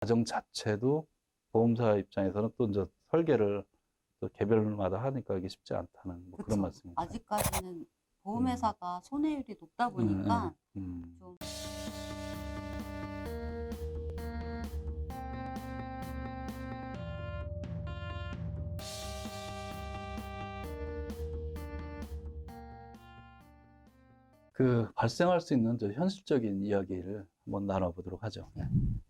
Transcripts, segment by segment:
과정 자체도 보험사 입장에서는 또 이제 설계를 또 개별마다 하니까 이게 쉽지 않다는 뭐 그런 그쵸. 말씀입니다. 아직까지는 보험회사가 손해율이 높다 보니까 좀 그 발생할 수 있는 저 현실적인 이야기를 한번 나눠보도록 하죠.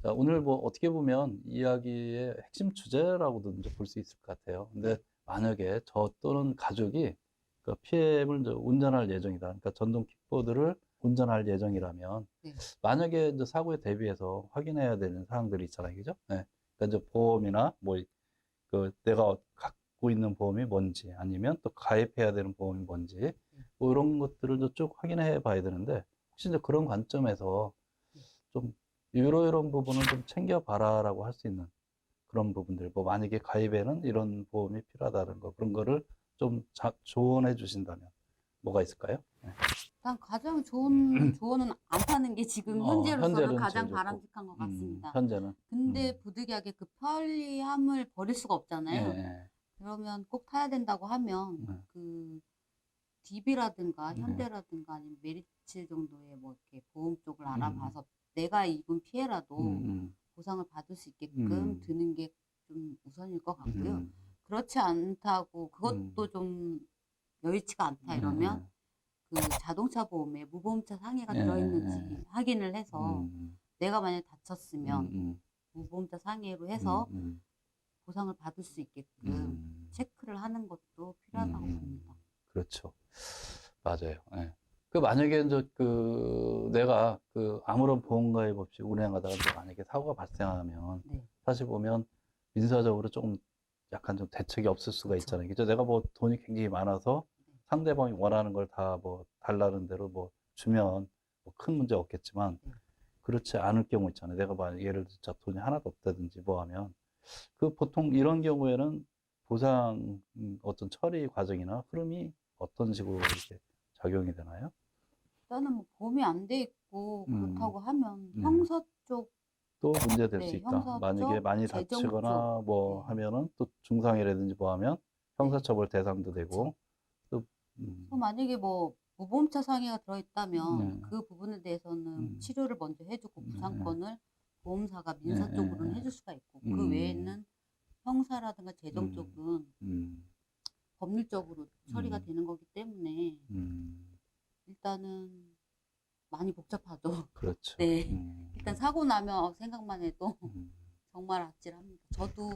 자, 오늘 뭐 어떻게 보면 이야기의 핵심 주제라고도 이제 볼 수 있을 것 같아요. 근데 만약에 저 또는 가족이 그 PM을 이제 운전할 예정이다. 그러니까 전동 킥보드를 운전할 예정이라면 네. 만약에 이제 사고에 대비해서 확인해야 되는 사항들이 있잖아요. 그죠? 네. 그러니까 이제 보험이나 뭐 그 내가 갖고 있는 보험이 뭔지 아니면 또 가입해야 되는 보험이 뭔지 뭐 이런 것들을 쭉 확인해 봐야 되는데 혹시 이제 그런 관점에서 좀 이런 부분을 좀 챙겨봐라라고 할 수 있는 그런 부분들 뭐 만약에 가입에는 이런 보험이 필요하다는 거 그런 거를 좀 조언해 주신다면 뭐가 있을까요? 네. 일단 가장 좋은 조언은 안 타는 게 지금 현재로서는 현재는 가장 제일 좋고 바람직한 것 같습니다. 현재는 근데 부득이하게 그 편리함을 버릴 수가 예, 없잖아요. 예, 그러면 꼭 타야 된다고 하면 예, 그 DB라든가 예, 현대라든가 아니면 메리츠 정도의 뭐 이렇게 보험 쪽을 음, 알아봐서 내가 입은 음, 피해라도 음, 보상을 받을 수 있게끔 음, 드는 게 좀 우선일 것 같고요. 음, 그렇지 않다고 그것도 음, 좀 여의치가 않다 이러면 그 자동차 보험에 무보험차 상해가 예, 예, 들어있는지 확인을 해서 음, 내가 만약에 음, 다쳤으면 음, 무보험차 상해로 음, 해서 음, 보상을 받을 수 있게끔 음, 체크를 하는 것도 필요하다고 음, 봅니다. 그렇죠. 맞아요. 예. 그 만약에 이제 내가 아무런 보험 가입 없이 운행하다가 이제 만약에 사고가 발생하면 네, 사실 보면 민사적으로 조금 약간 좀 대책이 없을 수가 그렇죠. 있잖아요. 그죠? 내가 뭐 돈이 굉장히 많아서 네, 상대방이 원하는 걸 다 뭐 달라는 대로 뭐 주면 뭐 큰 문제 없겠지만 네. 그렇지 않을 경우 있잖아요. 내가 만약 예를 들자 돈이 하나도 없다든지 뭐 하면 그 보통 이런 경우에는 보상 어떤 처리 과정이나 흐름이 어떤 식으로 이렇게 작용이 되나요? 일단은 뭐 보험이 안 돼 있고 음, 그렇다고 하면 네. 형사 쪽, 또 문제될 수 네, 있다. 형사 만약에 쪽, 많이 재정 쪽, 다치거나 뭐 네, 하면은 또 중상해라든지 뭐 하면 네, 형사처벌 대상도 그쵸. 되고 또, 또 음, 만약에 뭐 무보험차 상해가 들어있다면 네, 그 부분에 대해서는 음, 치료를 먼저 해주고 네, 부상권을 보험사가 네, 민사 쪽으로는 네, 해줄 수가 있고 그 음, 외에는 형사라든가 재정 음, 쪽은 음, 법률적으로 처리가 음, 되는 거기 때문에 음, 일단은 많이 복잡하죠. 그렇죠. 네. 일단 사고 나면 생각만 해도 정말 아찔합니다. 저도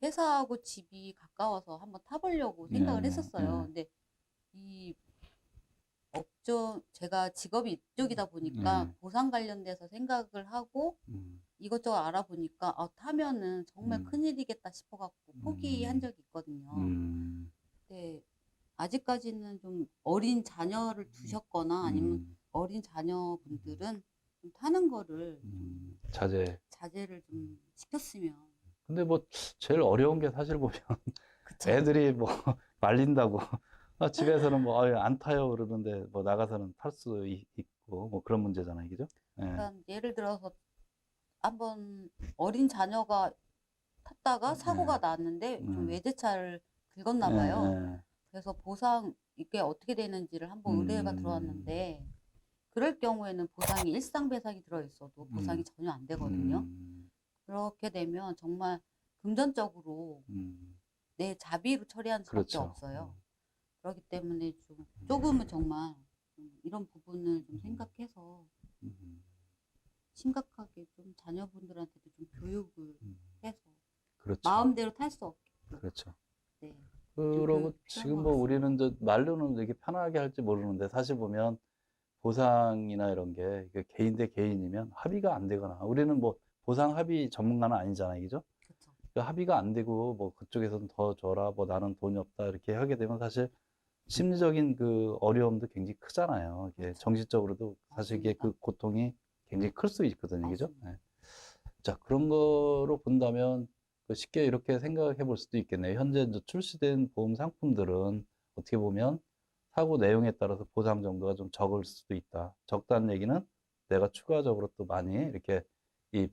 회사하고 집이 가까워서 한번 타보려고 네, 생각을 네, 했었어요. 네, 근데 이 제가 직업이 이쪽이다 보니까 네, 보상 관련돼서 생각을 하고 음, 이것저것 알아보니까 타면은 정말 음, 큰일이겠다 싶어갖고 포기한 음, 적이 있거든요. 음, 근데 아직까지는 좀 어린 자녀를 두셨거나 아니면 음, 어린 자녀분들은 좀 타는 거를 좀 자제. 자제를 좀 시켰으면. 근데 뭐 제일 어려운 게 사실 보면 그쵸. 애들이 뭐 말린다고 집에서는 뭐 안 타요 그러는데 뭐 나가서는 탈 수 있고 뭐 그런 문제잖아요, 그죠? 예, 그러니까 예를 들어서 한번 어린 자녀가 탔다가 사고가 예, 났는데 좀 예, 외제차를 예, 긁었나 봐요. 예. 그래서 보상 이게 어떻게 되는지를 한번 의뢰가 음, 들어왔는데 그럴 경우에는 보상이 일상배상이 들어있어도 보상이 음, 전혀 안 되거든요. 음, 그렇게 되면 정말 금전적으로 음, 내 자비로 처리하는 수밖에 그렇죠. 없어요. 그렇기 때문에 좀 조금은 정말 좀 이런 부분을 좀 생각해서 음, 심각하게 좀 자녀분들한테도 좀 교육을 음, 해서 그렇죠. 마음대로 탈 수 없게끔, 그렇죠. 네, 좀 그러고 교육이 필요한 지금 것 뭐 같습니다. 우리는 말로는 이렇게 편하게 할지 모르는데 사실 보면 보상이나 이런 게 이게 개인 대 개인이면 합의가 안 되거나 우리는 뭐 보상 합의 전문가는 아니잖아요, 그죠? 그렇죠. 그 합의가 안 되고 뭐 그쪽에서는 더 줘라, 뭐 나는 돈이 없다 이렇게 하게 되면 사실 심리적인 그 어려움도 굉장히 크잖아요. 이게 그렇죠. 정신적으로도 사실 이게 맞습니다. 그 고통이 굉장히 클 수 있거든요, 그죠? 맞습니다. 예. 자, 그런 거로 본다면 그 쉽게 이렇게 생각해 볼 수도 있겠네요. 현재 이제 출시된 보험 상품들은 어떻게 보면 사고 내용에 따라서 보상 정도가 좀 적을 수도 있다. 적다는 얘기는 내가 추가적으로 또 많이 이렇게 이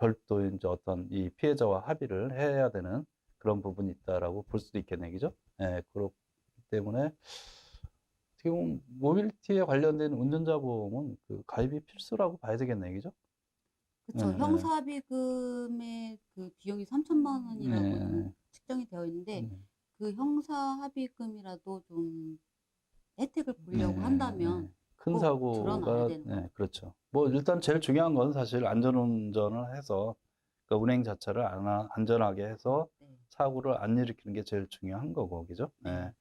별도 이제 어떤 이 피해자와 합의를 해야 되는 그런 부분이 있다라고 볼 수도 있겠네, 그죠? 예, 그렇기 때문에 어떻게 보면 모빌리티에 관련된 운전자 보험은 그 가입이 필수라고 봐야 되겠네, 그죠? 예, 그쵸. 예, 형사합의금의 그 비용이 3천만 원이라고 좀 예, 측정이 되어 있는데 예, 그 형사합의금이라도 좀 혜택을 예, 보려고 예. 한다면 큰 꼭 드러나야 사고가, 되는 것 예, 같아요. 그렇죠. 뭐 일단 제일 중요한 건 사실 안전운전을 해서 그 운행 자체를 안전하게 해서 네. 사고를 안 일으키는 게 제일 중요한 거고, 그죠? 네. 예.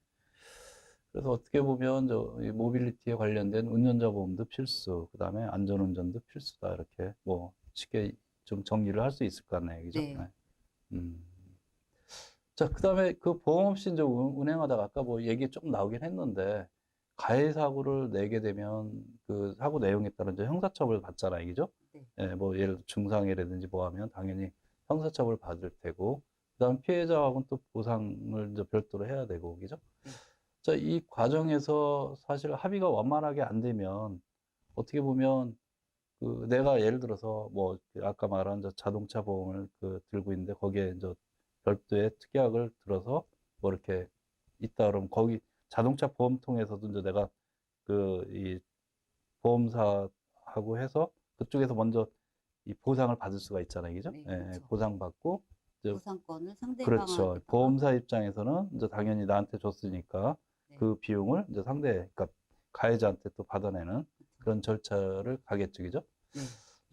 그래서 어떻게 보면 이 모빌리티에 관련된 운전자 보험도 필수, 그다음에 안전운전도 필수다. 이렇게 뭐 쉽게 좀 정리를 할 수 있을 것 같네요. 그죠? 네. 네. 음. 자, 그다음에 그 보험 없이 이제 운행하다가 아까 뭐 얘기 좀 나오긴 했는데 가해 사고를 내게 되면 그 사고 내용에 따라 이제 형사처벌 받잖아요. 그죠? 네. 예, 뭐 예를 들어 중상해라든지 뭐 하면 당연히 형사처벌 받을 테고 그다음 피해자하고는 또 보상을 이제 별도로 해야 되고 그죠? 네. 자, 이 과정에서 사실 합의가 원만하게 안 되면 어떻게 보면 그 내가 예를 들어서 뭐 아까 말한 저 자동차 보험을 그 들고 있는데 거기에 이제 별도의 특약을 들어서 뭐 이렇게 있다 그러면 거기 자동차 보험 통해서도 이제 내가 그 이 보험사하고 해서 그쪽에서 먼저 이 보상을 받을 수가 있잖아요. 그죠? 네. 예, 그렇죠. 보상받고 이제 보상권을 그렇죠. 상대방에게다가 보험사 입장에서는 이제 당연히 나한테 줬으니까 네. 그 비용을 이제 그러니까 가해자한테 또 받아내는 그쵸. 그런 절차를 가겠죠, 그죠? 네.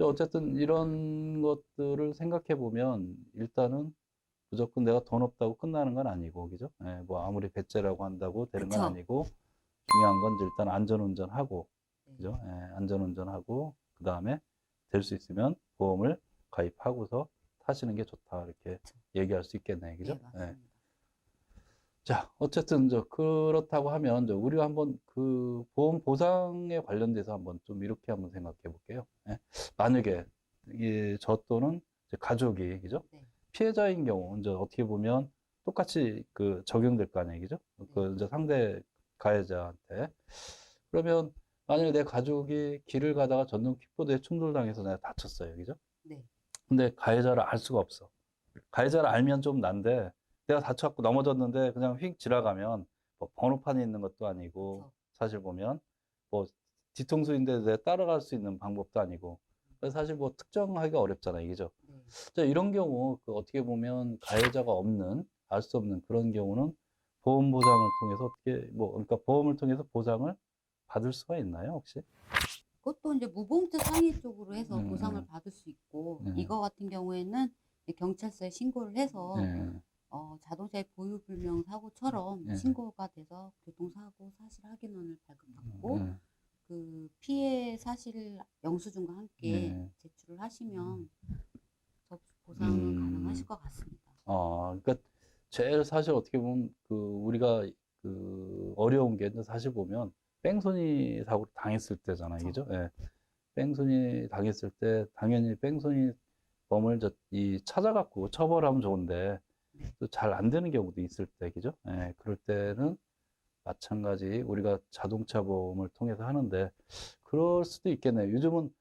어쨌든 이런 것들을 생각해 보면 일단은 무조건 내가 돈 없다고 끝나는 건 아니고, 그죠? 예, 뭐 아무리 배째라고 한다고 되는 건 그쵸. 아니고 중요한 건 이제 일단 안전운전하고, 네. 그죠? 예, 안전운전하고 그 다음에 될 수 있으면 보험을 가입하고서 타시는 게 좋다 이렇게 그쵸. 얘기할 수 있겠네, 그죠? 네. 예. 맞습니다. 자, 어쨌든 그렇다고 하면 우리가 한번 그 보험 보상에 관련돼서 한번 좀 이렇게 한번 생각해 볼게요. 예? 만약에 저 또는 이제 가족이 그죠? 네. 피해자인 경우 이제 어떻게 보면 똑같이 그 적용될 거 아니에요, 그죠? 네. 그 이제 상대 가해자한테 그러면 만약에 내 가족이 길을 가다가 전동 킥보드에 충돌당해서 내가 다쳤어요, 그죠? 네. 근데 가해자를 알 수가 없어. 가해자를 알면 좀 난데 내가 다쳐갖고 넘어졌는데 그냥 휙 지나가면 뭐 번호판이 있는 것도 아니고 그쵸. 사실 보면 뭐 뒤통수인데 내가 따라갈 수 있는 방법도 아니고 그래서 사실 뭐 특정하기가 어렵잖아요, 그죠? 네. 자, 이런 경우 그 어떻게 보면 가해자가 없는 알 수 없는 그런 경우는 보험 보상을 통해서 어떻게 뭐 그러니까 보험을 통해서 보상을 받을 수가 있나요, 혹시? 그것도 이제 무보험자 상해 쪽으로 해서 보상을 음, 받을 수 있고 음, 이거 같은 경우에는 경찰서에 신고를 해서 예, 자동차의 보유불명 사고처럼 예, 신고가 돼서 교통사고 사실 확인원을 발급받고 예, 그 피해 사실 영수증과 함께 예. 제출을 하시면 보상은 가능하실 것 같습니다. 그러니까 제일 사실 어떻게 보면 그 우리가 그 어려운 게 사실 보면 뺑소니 사고를 당했을 때잖아요, 그쵸. 그죠? 예. 뺑소니 당했을 때 당연히 뺑소니 범을 이 찾아갖고 처벌하면 좋은데 네. 또 잘 안 되는 경우도 있을 때, 그죠? 예. 그럴 때는 마찬가지 우리가 자동차 보험을 통해서 하는데 그럴 수도 있겠네요. 요즘은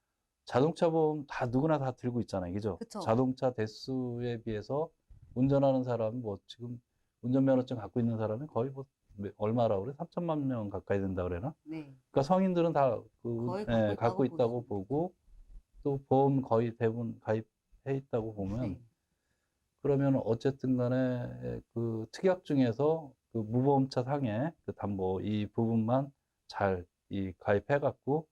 자동차 보험 다 누구나 다 들고 있잖아요. 그죠? 그쵸. 자동차 대수에 비해서 운전하는 사람이 뭐 지금 운전면허증 갖고 있는 사람이 거의 뭐 얼마라고 그래? 3천만 명 가까이 된다 그래나? 네. 그러니까 성인들은 다 거의 갖고 있다고 갖고 있다고 보시면 보고 또 보험 거의 대부분 가입해 있다고 보면 네. 그러면 어쨌든 간에 그 특약 중에서 그 무보험차 상해 그 담보 이 부분만 잘 이 가입해 갖고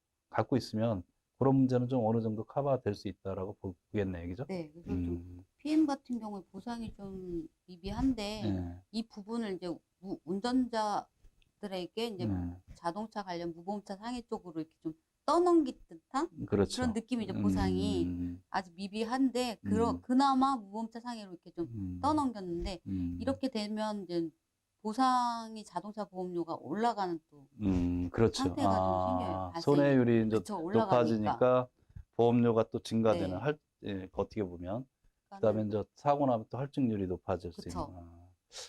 있으면 그런 문제는 좀 어느 정도 커버가 될 수 있다라고 보겠네요. 그죠? 네. 그래서 좀 음. PM 같은 경우에 보상이 좀 미비한데 예. 이 부분을 이제 운전자들에게 이제 예. 자동차 관련 무보험차 상해 쪽으로 이렇게 좀 떠넘긴 듯한 그런 그렇죠. 느낌이 이제 보상이 아주 미비한데 그나마 무보험차 상해로 이렇게 좀 떠넘겼는데 이렇게 되면 이제 보상이 자동차 보험료가 올라가는 또 그렇죠. 상태가 좀 생겨요. 발생이. 손해율이 이제 그쵸, 올라가니까. 높아지니까 보험료가 또 증가되는 네. 어떻게 보면 그다음에 그러니까는 이제 사고 나면 또 할증률이 높아질 수 있는. 그쵸.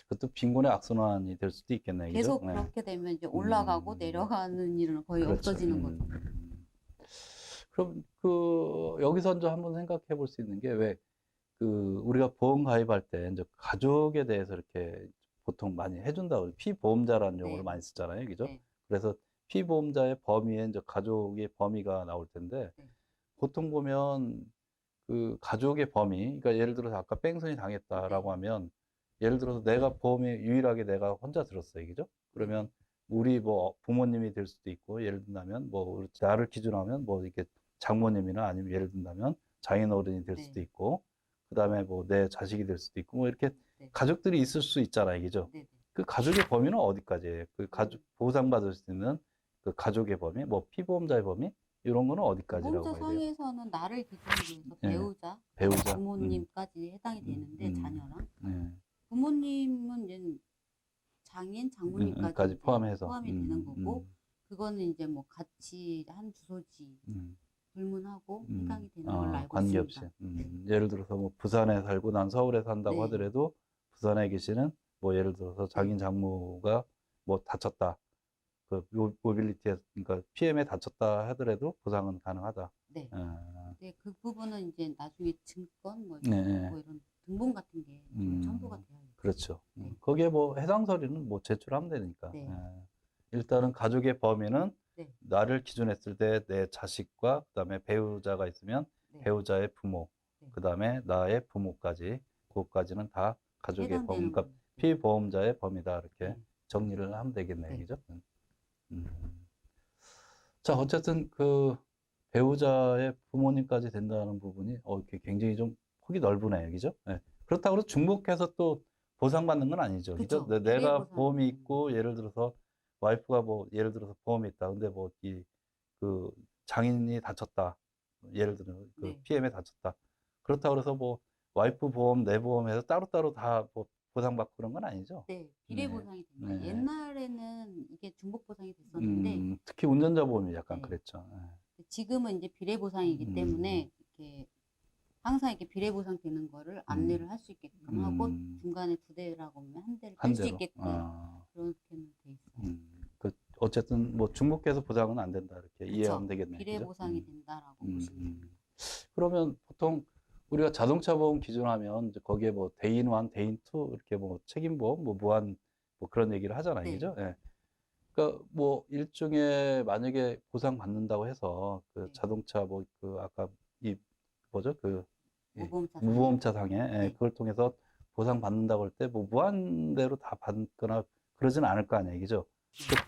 그것도 빈곤의 악순환이 될 수도 있겠네요. 그죠? 계속 네. 그렇게 되면 이제 올라가고 내려가는 일은 거의 그렇죠. 없어지는 거죠. 그럼 여기서 이제 한번 생각해 볼 수 있는 게 왜 우리가 보험 가입할 때 이제 가족에 대해서 이렇게 보통 많이 해준다고 피보험자라는 용어를 네. 많이 쓰잖아요. 그죠? 네. 그래서 피보험자의 범위에 이제 가족의 범위가 나올 텐데 네. 보통 보면 가족의 범위, 그러니까 예를 들어서 아까 뺑소니 당했다라고 네. 하면 예를 들어서 내가 보험에 유일하게 내가 혼자 들었어요. 그죠? 그러면 우리 뭐 부모님이 될 수도 있고 예를 든다면 뭐 나를 기준으로 하면 뭐 이렇게 장모님이나 아니면 예를 든다면 장인어른이 될 수도 네. 있고 그다음에 뭐 내 자식이 될 수도 있고 뭐 이렇게 네. 가족들이 있을 수 있잖아요. 그죠? 네. 그 가족의 범위는 어디까지예요? 그 가족 보상받을 수 있는 그 가족의 범위, 뭐 피보험자의 범위 이런 거는 어디까지라고 보험자 봐야 돼요? 상에서는 나를 기준으로 해서 예. 배우자, 배우자. 부모님까지 해당이 되는데 자녀랑 네. 부모님은 이제 장인, 장모님까지 까지 포함해서. 포함이 되는 거고 그거는 이제 뭐 같이 한 주소지 불문하고 해당이 되는 걸로 알고 관계없이. 있습니다. 네. 예를 들어서 뭐 부산에 살고 난 서울에 산다고 네. 하더라도 부산에 계시는 뭐 예를 들어서 장인 장모가 뭐 다쳤다. 모빌리티에 그러니까 PM에 다쳤다 하더라도 보상은 가능하다. 네. 아, 네, 그 부분은 이제 나중에 증권 뭐 네. 이런 등본 같은 게 첨부가 돼야 돼요. 그렇죠. 네. 거기에 뭐 해당 서류는 뭐 제출하면 되니까. 네. 일단은 가족의 범위는 네. 나를 기준했을 때 내 자식과 그다음에 배우자가 있으면 네. 배우자의 부모, 네. 그다음에 나의 부모까지, 그것까지는 다 가족의 범위, 해당되는 그러니까 거죠. 피보험자의 범위다 이렇게 네. 정리를 하면 되겠네요, 네. 그죠? 자, 어쨌든 배우자의 부모님까지 된다는 부분이 이렇게 굉장히 좀 폭이 넓으네요, 그죠? 네. 그렇다고 해서 중복해서 또 보상받는 건 아니죠, 그죠? 그쵸. 내가 비례보상. 보험이 있고 예를 들어서 와이프가 뭐 예를 들어서 보험이 있다, 근데 뭐 장인이 다쳤다, 예를 들어 네. PM에 다쳤다. 그렇다고 해서 뭐 와이프 보험, 내 보험해서 따로따로 다 뭐 보상받고 그런 건 아니죠? 네, 비례보상이 됩니다. 네. 옛날에는 이게 중복보상이 됐었는데 특히 운전자 보험이 약간 네. 그랬죠. 지금은 이제 비례보상이기 때문에 이렇게 항상 이렇게 비례보상 되는 거를 안내를 할 수 있게끔 하고 중간에 2대라고 하면 한 대를 뺄 수 있게끔 그렇게는 돼 있어요. 어쨌든 뭐 중복해서 보상은 안 된다 이렇게 그쵸. 이해하면 되겠네요. 비례보상이 그죠? 된다라고 보시면 됩니다. 그러면 보통 우리가 자동차 보험 기준하면 이제 거기에 뭐 대인 1, 대인 2 이렇게 뭐 책임보험, 뭐 무한 뭐 그런 얘기를 하잖아요. 네. 그죠? 예. 그러니까 뭐 일종의 만약에 보상 받는다고 해서 네. 자동차 뭐 아까 뭐죠? 무보험차 상해 네. 그걸 통해서 보상 받는다고 할 때 뭐 무한대로 다 받거나 그러진 않을 거 아니에요. 그죠?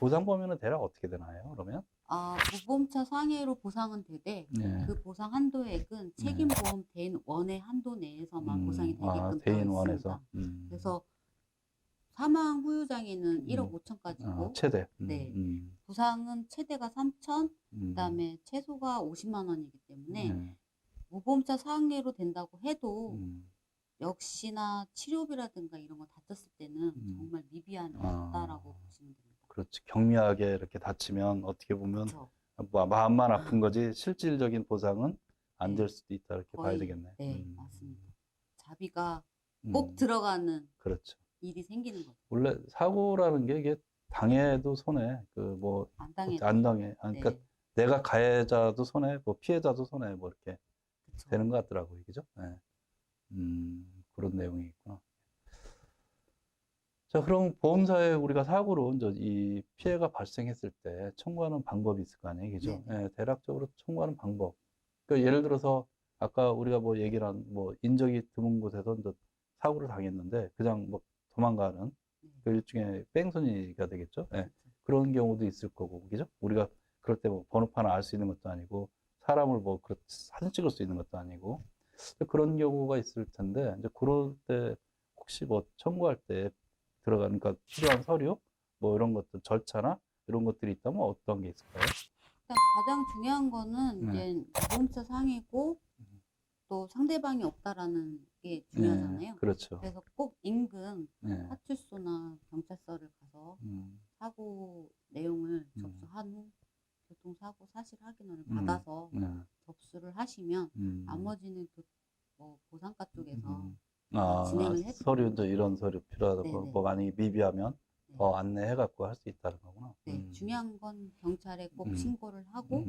보상 범위는 대략 어떻게 되나요? 그러면? 무보험차 상해로 보상은 되되 네. 그 보상 한도액은 책임보험 대인 1의 한도 내에서만 보상이 되게끔 되어 대인 있습니다. 1에서. 그래서 사망 후유장애는 1억 5천까지고 최대. 네. 부상은 최대가 3천, 그다음에 최소가 50만 원이기 때문에 무보험차 상해로 된다고 해도 역시나 치료비라든가 이런 거 다쳤을 때는 정말 미비하다라고 보시면 됩니다. 그렇지. 경미하게 이렇게 다치면 어떻게 보면 그쵸. 마음만 아픈 거지 실질적인 보상은 안 네. 될 수도 있다 이렇게 봐야 거의, 되겠네. 네, 맞습니다. 자비가 꼭 들어가는 그렇죠. 일이 생기는 거죠. 원래 사고라는 게 이게 당해도 손해, 안 당해도. 안 당해. 그러니까 네. 내가 가해자도 손해, 뭐 피해자도 손해, 뭐 이렇게 그쵸. 되는 것 같더라고요. 그죠? 네. 그런 내용이 있구나. 자, 그럼 보험사에 우리가 사고로 이제 이 피해가 발생했을 때 청구하는 방법이 있을 거 아니에요. 그죠? 네, 대략적으로 청구하는 방법. 그러니까 예를 들어서 아까 우리가 뭐 얘기를 한 뭐 인적이 드문 곳에서 이제 사고를 당했는데 그냥 뭐 도망가는 그 일종의 뺑소니가 되겠죠. 네. 그런 경우도 있을 거고, 그죠? 우리가 그럴 때 뭐 번호판을 알 수 있는 것도 아니고 사람을 뭐 사진 찍을 수 있는 것도 아니고 그런 경우가 있을 텐데 이제 그럴 때 혹시 뭐 청구할 때 그러니까 필요한 서류 뭐 이런 것들 절차나 이런 것들이 있다면 어떤 게 있을까요? 일단 가장 중요한 거는 이제 무보험차 상해고 또 상대방이 없다라는 게 중요하잖아요. 그렇죠. 그래서 꼭 인근 파출소나 경찰서를 가서 사고 내용을 접수한 후 교통사고 사실 확인을 받아서 접수를 하시면 나머지는 뭐 보상과 쪽에서 진행을 해서 서류 이런 서류 필요하다고 뭐 만약에 미비하면 더 안내해갖고 할 수 있다는 거구나. 네, 중요한 건 경찰에 꼭 신고를 하고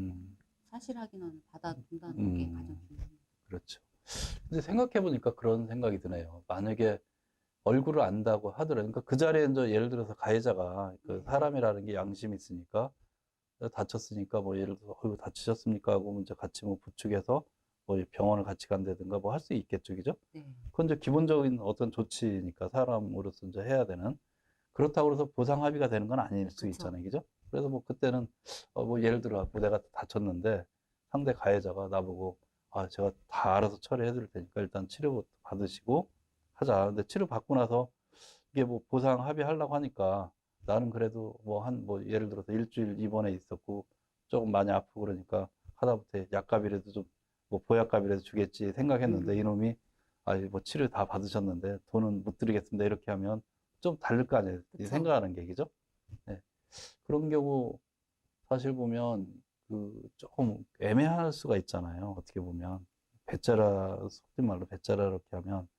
사실 확인원을 받아준다는 게 가장 중요합니다. 그렇죠. 근데 생각해보니까 그런 생각이 드네요. 만약에 얼굴을 안다고 하더라도, 그러니까 그 자리에 이제 예를 들어서 가해자가 그 사람이라는 게 양심이 있으니까 다쳤으니까 뭐 예를 들어서 다치셨습니까 하고 이제 같이 뭐 부축해서 뭐 병원을 같이 간다든가 뭐 할 수 있겠죠, 그죠? 그건 이제 기본적인 어떤 조치니까 사람으로서 이제 해야 되는. 그렇다고 해서 보상 합의가 되는 건 아닐 수 있잖아요, 그죠? 그래서 뭐 그때는 뭐 예를 들어 내가 다쳤는데 상대 가해자가 나보고 제가 다 알아서 처리해 드릴 테니까 일단 치료 받으시고 하자. 근데 치료 받고 나서 이게 뭐 보상 합의하려고 하니까 나는 그래도 뭐 예를 들어서 일주일 입원해 있었고 조금 많이 아프고 그러니까 하다못해 약값이라도 좀 뭐 보약값이라도 주겠지 생각했는데 이놈이 뭐 치료 다 받으셨는데 돈은 못 드리겠습니다 이렇게 하면 좀 다를 거 아니에요. 생각하는 게, 그죠? 네. 그런 경우 사실 보면 조금 애매할 수가 있잖아요. 어떻게 보면 속된 말로 배짜라 이렇게 하면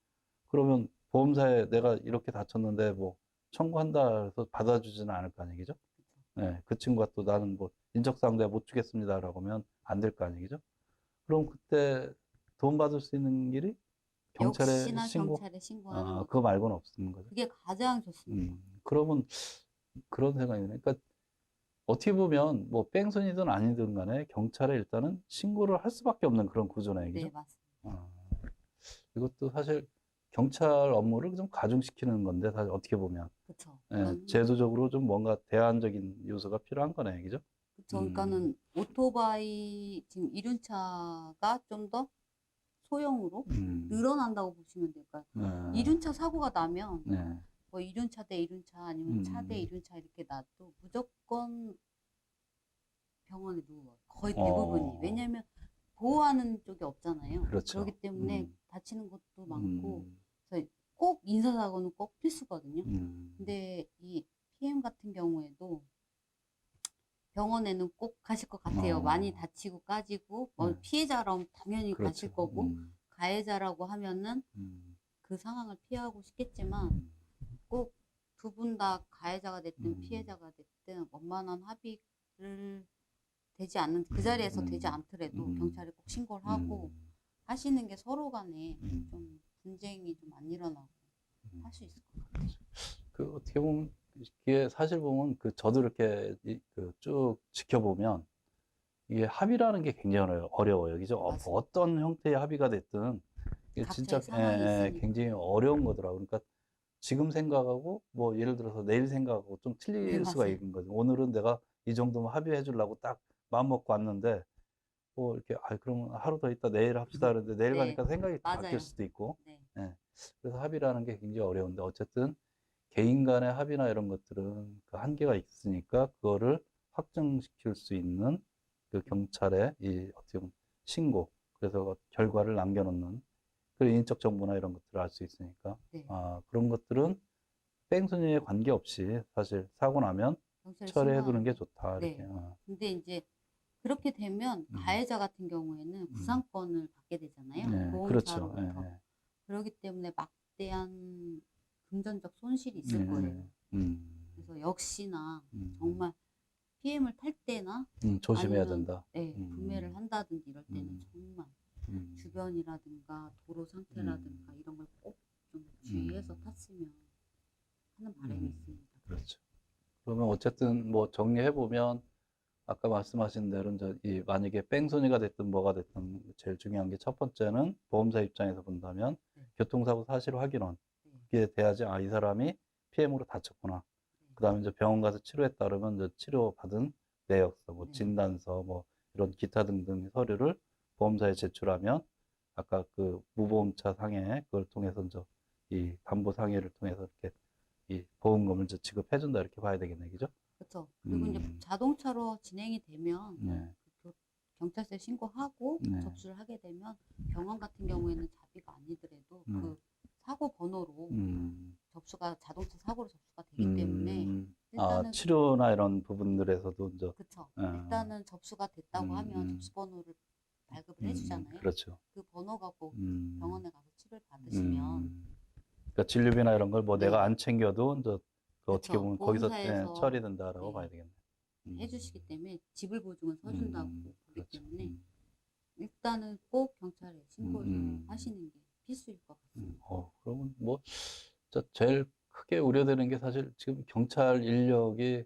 그러면 보험사에 내가 이렇게 다쳤는데 뭐 청구한다 해서 받아주지는 않을 거 아니에요, 그죠? 네, 그 친구가 또 나는 뭐 인적사항 내가 못 주겠습니다라고 하면 안 될 거 아니에요, 그죠? 그럼 그때 돈 받을 수 있는 길이 경찰에 경찰에 신고하는 거죠. 그거 말고는 없는 거죠. 그게 가장 좋습니다. 그러면 그런 생각이 드네. 그러니까 어떻게 보면 뭐 뺑소니든 아니든 간에 경찰에 일단은 신고를 할 수밖에 없는 그런 구조네요, 그죠? 네, 맞습니다. 이것도 사실 경찰 업무를 좀 가중시키는 건데 사실 어떻게 보면 그렇죠. 제도적으로 좀 뭔가 대안적인 요소가 필요한 거네, 그죠? 그렇죠. 그러니까는 오토바이 지금 이륜차가 좀 더 소형으로 늘어난다고 보시면 될까요? 이륜차 사고가 나면 뭐 이륜차 대 이륜차 아니면 차 대 이륜차 이렇게 나도 무조건 병원에 누워요. 거의 대부분이. 왜냐하면 보호하는 쪽이 없잖아요. 그렇죠. 그렇기 때문에 다치는 것도 많고 그래서 꼭 인사사고는 꼭 필수거든요. 근데 이 PM 같은 경우에도 병원에는 꼭 가실 것 같아요. 많이 다치고 까지고 피해자라면 당연히 가실 거고 가해자라고 하면은 그 상황을 피하고 싶겠지만 꼭 두 분 다 가해자가 됐든 피해자가 됐든 원만한 합의를 되지 않는 그 자리에서 되지 않더라도 경찰에 꼭 신고를 하고 하시는 게 서로 간에 좀 분쟁이 좀 안 일어나고 할 수 있을 것 같아요. 그 어떻게 보면 이게 사실 보면 저도 이렇게 쭉 지켜보면 이게 합의라는 게 굉장히 어려워요, 그죠? 어떤 형태의 합의가 됐든 이게 진짜 굉장히 어려운 거더라고요. 그러니까 지금 생각하고 뭐 예를 들어서 내일 생각하고 좀 틀릴 수가 있는 거죠. 오늘은 내가 이 정도면 합의해 주려고 딱 마음 먹고 왔는데 뭐 이렇게 그러면 하루 더 있다 내일 합시다 그러는데 내일 가니까 생각이 바뀔 수도 있고. 그래서 합의라는 게 굉장히 어려운데 어쨌든 개인 간의 합의나 이런 것들은 그 한계가 있으니까 그거를 확정시킬 수 있는 그 경찰의 어떻게 보면 신고, 그래서 결과를 남겨놓는 그리고 인적 정보나 이런 것들을 알 수 있으니까 그런 것들은 뺑소니에 관계없이 사실 사고 나면 처리해 두는 게 좋다 이렇게. 근데 이제 그렇게 되면 가해자 같은 경우에는 구상권을 받게 되잖아요. 보험사로부터. 그렇기 때문에 막대한 금전적 손실이 있을 거예요. 그래서 역시나 정말 PM을 탈 때나 조심해야 된다. 구매를 한다든지 이럴 때는 정말 주변이라든가 도로 상태라든가 이런 걸 꼭 좀 주의해서 탔으면 하는 바람이 있습니다. 그렇죠. 그러면 어쨌든 뭐 정리해 보면 아까 말씀하신 대로 만약에 뺑소니가 됐든 뭐가 됐든 제일 중요한 게 첫 번째는 보험사 입장에서 본다면 교통사고 사실 확인원 이게 돼야지 이 사람이 PM으로 다쳤구나. 그다음에 이제 병원 가서 치료했다 그러면 이제 치료받은 내역서, 뭐 진단서, 뭐 이런 기타 등등 서류를 보험사에 제출하면 아까 그 무보험차 상해 그걸 통해서 이제 이 담보 상해를 통해서 이렇게 이 보험금을 이제 지급해준다 이렇게 봐야 되겠네, 그죠? 그렇죠. 그리고 이제 자동차로 진행이 되면 경찰서에 신고하고 접수를 하게 되면 병원 같은 경우에는 자비가 아니더라도 그 사고 번호로 자동차 사고로 접수가 되기 때문에 일단은 치료나 이런 부분들에서도 이제 그렇죠. 일단은 접수가 됐다고 하면 접수 번호를 발급을 해주잖아요. 그렇죠. 그 번호가 꼭 병원에 가서 치료를 받으시면 그러니까 진료비나 이런 걸 뭐 내가 안 챙겨도 이제 어떻게 보면 거기서 보험사에서 처리된다라고 봐야 되겠네. 해주시기 때문에 지불 보증은 서준다고 보기 그렇죠. 때문에 일단은 꼭 경찰에 신고를 하시는 게 필수일 것 같습니다. 그러면 뭐 진짜 제일 크게 우려되는 게 사실 지금 경찰 인력이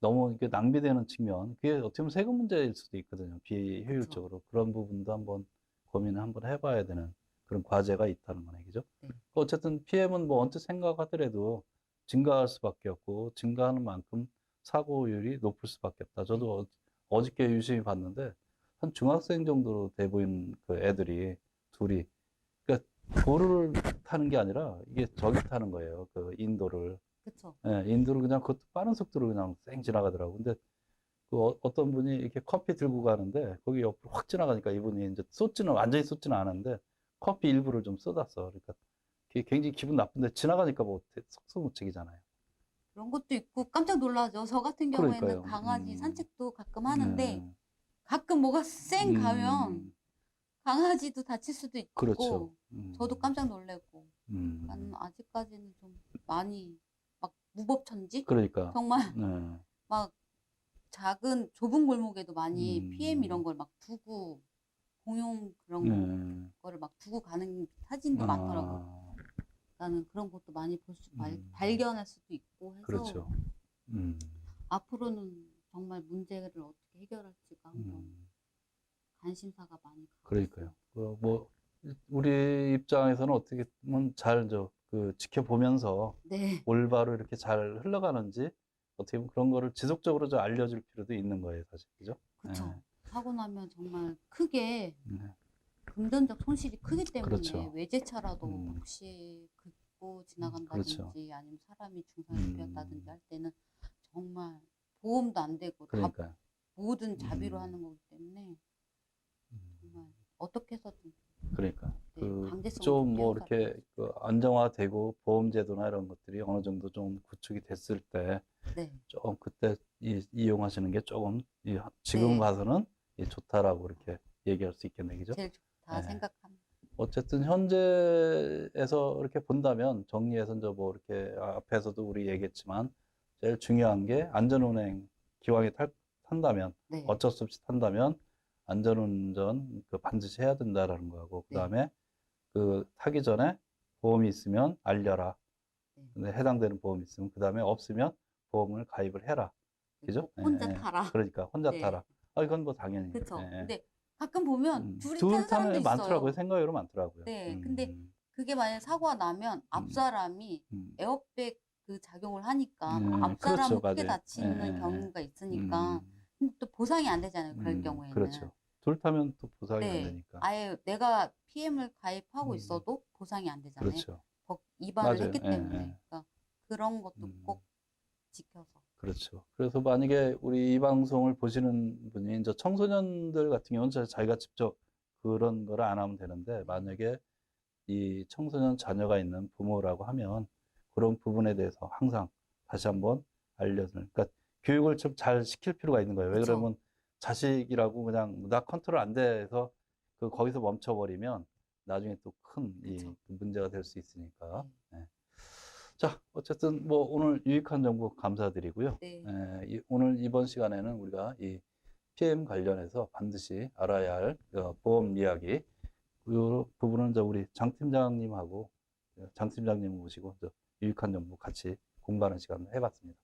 너무 이렇게 낭비되는 측면, 그게 어떻게 보면 세금 문제일 수도 있거든요. 비효율적으로. 그런 부분도 한번 고민을 한번 해봐야 되는 그런 과제가 있다는 거네, 그죠? 네. 어쨌든 PM은 뭐 언뜻 생각하더라도 증가할 수밖에 없고, 증가하는 만큼 사고율이 높을 수밖에 없다. 저도 어저께 유심히 봤는데, 한 중학생 정도로 돼 보이는 그 애들이 둘이, 그러니까 도로를 타는 게 아니라 이게 저기 타는 거예요. 그 인도를. 그쵸. 예, 인도를 그냥 그것도 빠른 속도로 그냥 쌩 지나가더라고. 근데 그 어떤 분이 이렇게 커피 들고 가는데 거기 옆으로 확 지나가니까 이분이 이제 완전히 쏟지는 않았는데 커피 일부를 좀 쏟았어. 그러니까 그게 굉장히 기분 나쁜데 지나가니까 뭐 속수무책이잖아요. 그런 것도 있고 깜짝 놀라죠. 저 같은 경우에는 그러니까요. 강아지 산책도 가끔 하는데 네. 가끔 뭐가 쌩 가면 강아지도 다칠 수도 있고 그렇죠. 저도 깜짝 놀래고 나는 아직까지는 좀 많이 막 무법천지? 그러니까. 정말 네. 막 작은 좁은 골목에도 많이 PM 이런 걸 막 두고 공용 그런 거를 막 두고 가는 사진도 많더라고요. 나는 그런 것도 많이 발견할 수도 있고 해서 그렇죠. 앞으로는 정말 문제를 어떻게 해결할지가 한번 관심사가 많이 가고 그러니까요. 뭐 우리 입장에서는 어떻게 보면 잘 지켜보면서 네. 올바로 이렇게 잘 흘러가는지 어떻게 보면 그런 거를 지속적으로 좀 알려줄 필요도 있는 거예요, 사실. 그죠? 그쵸. 네. 사고 나면 정말 크게 네. 금전적 손실이 크기 때문에 그렇죠. 외제차라도 혹시 긁고 지나간다든지 그렇죠. 아니면 사람이 중상을 입혔다든지 할 때는 정말 보험도 안 되고 다 그러니까요. 모든 자비로 하는 거기 때문에 정말 어떻게 해서든 그러니까 강제성을 좀 뭐 깨워가지고. 이렇게 안정화되고 보험제도나 이런 것들이 어느 정도 좀 구축이 됐을 때 네. 좀 그때 이용하시는 게 조금 지금 봐서는 좋다라고 이렇게 얘기할 수 있겠네, 그죠? 제일 좋다 생각합니다. 어쨌든 현재에서 이렇게 본다면 정리해서 이제 뭐 이렇게 앞에서도 우리 얘기했지만 제일 중요한 게 안전운행, 기왕에 탄다면 네. 어쩔 수 없이 탄다면 안전운전 반드시 해야 된다라는 거하고, 그다음에 타기 전에 보험이 있으면 알려라. 근데 해당되는 보험이 있으면, 그다음에 없으면 보험을 가입을 해라. 그죠? 혼자 타라. 그러니까 혼자 네. 타라. 이건 뭐 당연히. 그렇죠. 근데 가끔 보면 둘이 둘 타는 사람도 타는 애 많더라고요. 있어요. 생각외로 많더라고요. 네. 근데 그게 만약에 사고가 나면 앞 사람이 에어백 그 작용을 하니까 앞 사람은 그렇죠. 크게 맞아요. 다치는 경우가 있으니까 근데 또 보상이 안 되잖아요. 그럴 경우에는. 그렇죠. 둘 타면 또 보상이 안 네. 되니까. 아예 내가 PM을 가입하고 있어도 보상이 안 되잖아요. 그렇죠. 위반을 맞아요. 했기 때문에. 그러니까 그런 것도 꼭 지켜서. 그렇죠. 그래서 만약에 우리 이 방송을 보시는 분이 이제 청소년들 같은 경우는 자기가 직접 그런 걸 안 하면 되는데, 만약에 이 청소년 자녀가 있는 부모라고 하면 그런 부분에 대해서 항상 다시 한번 알려주는, 그러니까 교육을 좀 잘 시킬 필요가 있는 거예요. 왜 그쵸. 그러면 자식이라고 그냥 나 컨트롤 안 돼서 거기서 멈춰버리면 나중에 또 큰 문제가 될 수 있으니까. 네. 자, 어쨌든 뭐 오늘 유익한 정보 감사드리고요. 네. 오늘 이번 시간에는 우리가 이 PM 관련해서 반드시 알아야 할 보험 이야기, 그 부분은 이제 우리 장 팀장님하고 장 팀장님 모시고 유익한 정보 같이 공부하는 시간을 해봤습니다.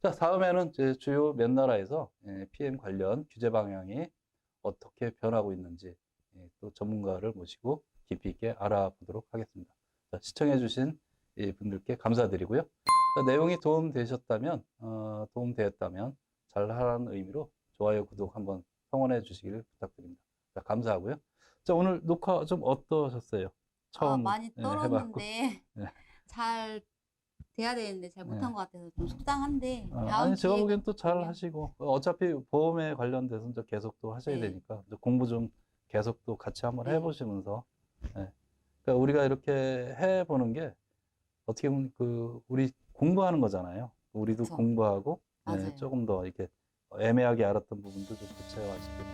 자, 다음에는 이제 주요 몇 나라에서 PM 관련 규제 방향이 어떻게 변하고 있는지 또 전문가를 모시고 깊이 있게 알아보도록 하겠습니다. 자, 시청해주신 분들께 감사드리고요. 자, 내용이 도움되셨다면, 도움되었다면 잘하라는 의미로 좋아요, 구독 한번 성원해 주시기를 부탁드립니다. 자, 감사하고요. 자, 오늘 녹화 좀 어떠셨어요? 처음 많이 해봤고. 떨었는데 잘 돼야 되는데 잘 못한 것 같아서 좀 속상한데 아니, 제가 기회가 보기엔 또 잘 되면 하시고, 어차피 보험에 관련돼서 이제 계속 또 하셔야 되니까 공부 좀 계속 또 같이 한번 해보시면서, 그러니까 우리가 이렇게 해보는 게 어떻게 보면 우리 공부하는 거잖아요. 우리도 그쵸. 공부하고 맞아요. 조금 더 이렇게 애매하게 알았던 부분도 좀 구체화시키고